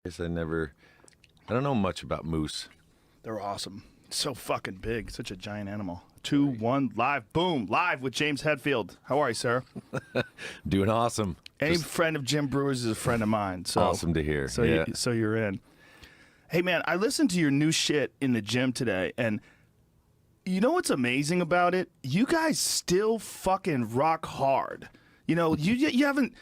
guess I don't know much about moose. They're awesome. So fucking big. Such a giant animal. 2, 1, live. Boom. Live with James Hetfield. How are you, sir? Doing awesome. Any friend of Jim Brewer's is a friend of mine. So awesome to hear. So, yeah. so you're in. Hey, man, I listened to your new shit in the gym today, and you know what's amazing about it? You guys still fucking rock hard. You know, you haven't...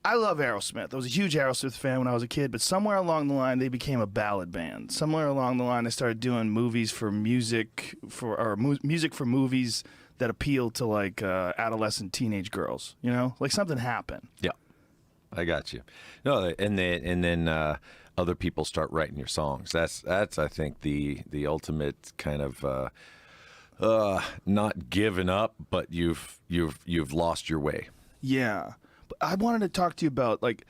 I love Aerosmith. I was a huge Aerosmith fan when I was a kid, but somewhere along the line, they became a ballad band. Somewhere along the line, they started doing movies for music, music for movies that appeal to, like, adolescent teenage girls, you know? Like, something happened. Yeah, I got you. No, and then other people start writing your songs. That's I think, the ultimate kind of... not giving up, but you've lost your way. Yeah. But I wanted to talk to you about, like,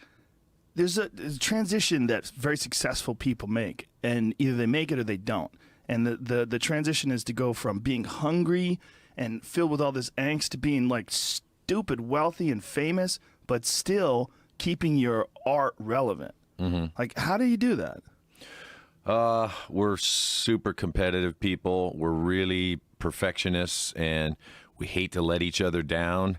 there's a transition that very successful people make, and either they make it or they don't. And the transition is to go from being hungry and filled with all this angst to being, like, stupid wealthy and famous, but still keeping your art relevant. Mm-hmm. Like, how do you do that? We're super competitive people. We're really perfectionists, and we hate to let each other down.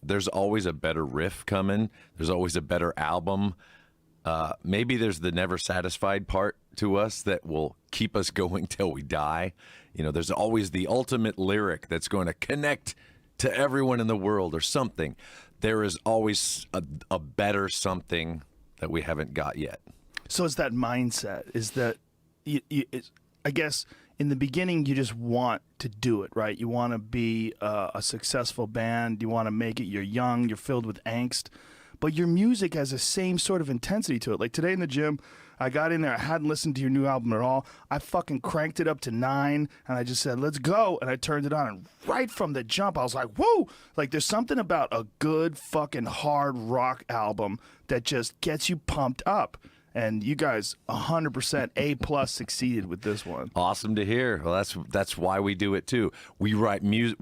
There's always a better riff coming. There's always a better album. Maybe there's the never satisfied part to us that will keep us going till we die. You know, there's always the ultimate lyric that's going to connect to everyone in the world or something. There is always a better something that we haven't got yet. So it's that mindset. Is that, I guess, in the beginning, you just want to do it, right? You want to be a successful band. You want to make it. You're young. You're filled with angst. But your music has the same sort of intensity to it. Like today in the gym, I got in there. I hadn't listened to your new album at all. I fucking cranked it up to 9, and I just said, let's go. And I turned it on, and right from the jump, I was like, whoa! Like, there's something about a good fucking hard rock album that just gets you pumped up. And you guys 100% A+ succeeded with this one. Awesome to hear. Well, that's why we do it too. We write music,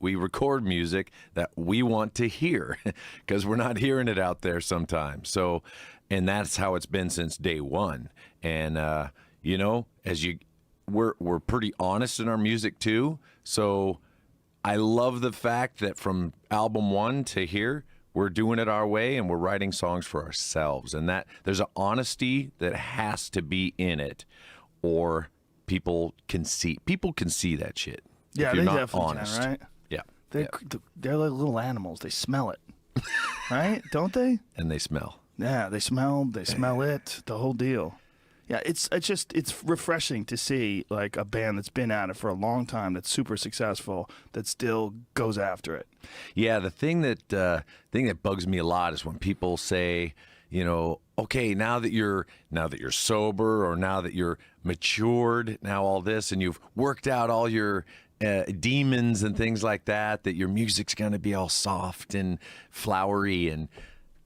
we record music that we want to hear because we're not hearing it out there sometimes. So, and that's how it's been since day one. And you know, we're pretty honest in our music too. So I love the fact that from album 1 to here, we're doing it our way, and we're writing songs for ourselves. And that there's an honesty that has to be in it, or people can see that shit. Yeah, if you're they not definitely honest. can, right? Yeah. They're like little animals. They smell it, right? Don't they? And they smell. Yeah, they smell it, the whole deal. Yeah, it's refreshing to see, like, a band that's been at it for a long time, that's super successful, that still goes after it. Yeah, the thing that bugs me a lot is when people say, you know, okay, now that you're sober, or now that you're matured, now all this, and you've worked out all your demons and things like that your music's gonna be all soft and flowery. And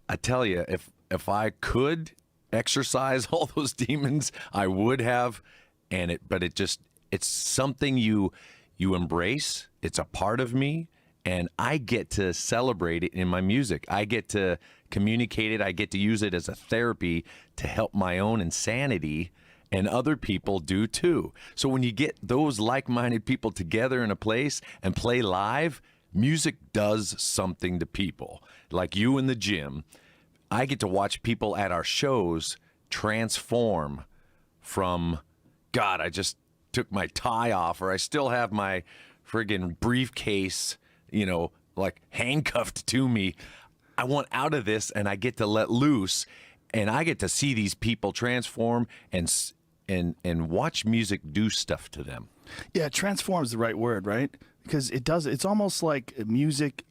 I tell you, if I could exercise all those demons, I would have. But it's something you embrace. It's a part of me, and I get to celebrate it in my music. I get to communicate it. I get to use it as a therapy to help my own insanity, and other people do too. So when you get those like-minded people together in a place and play live, music does something to people. Like you in the gym, I get to watch people at our shows transform from, God, I just took my tie off, or I still have my friggin' briefcase, you know, like handcuffed to me. I want out of this, and I get to let loose, and I get to see these people transform and watch music do stuff to them. Yeah, transform is the right word, right? Because it does. It's almost like music.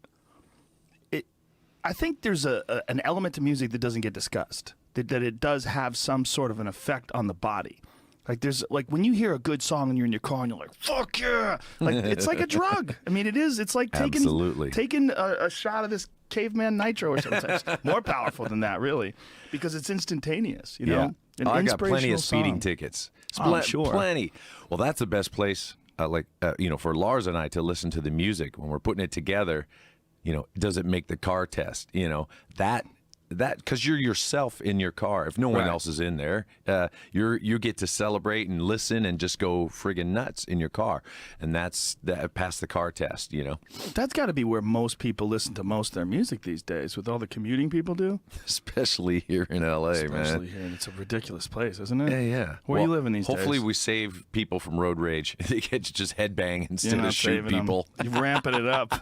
I think there's an element to music that doesn't get discussed, that it does have some sort of an effect on the body. Like there's like when you hear a good song and you're in your car and you're like, fuck yeah. Like it's like a drug. I mean, it is. It's like taking a shot of this caveman nitro or something. It's more powerful than that, really, because it's instantaneous, you know? Yeah. I got plenty of speeding tickets. Sure. Plenty. Well, that's the best place, you know, for Lars and I to listen to the music when we're putting it together. You know, does it make the car test? You know, that that because you're yourself in your car. If no one Right. else is in there, you get to celebrate and listen and just go friggin' nuts in your car, and that's that pass the car test. That's got to be where most people listen to most of their music these days, with all the commuting people do. Especially here in LA, man. Especially here, it's a ridiculous place, isn't it? Yeah. Where are you living these hopefully days? we save people from road rage. They get to just headbang You're instead not of shoot saving 'em. people. You're ramping it up.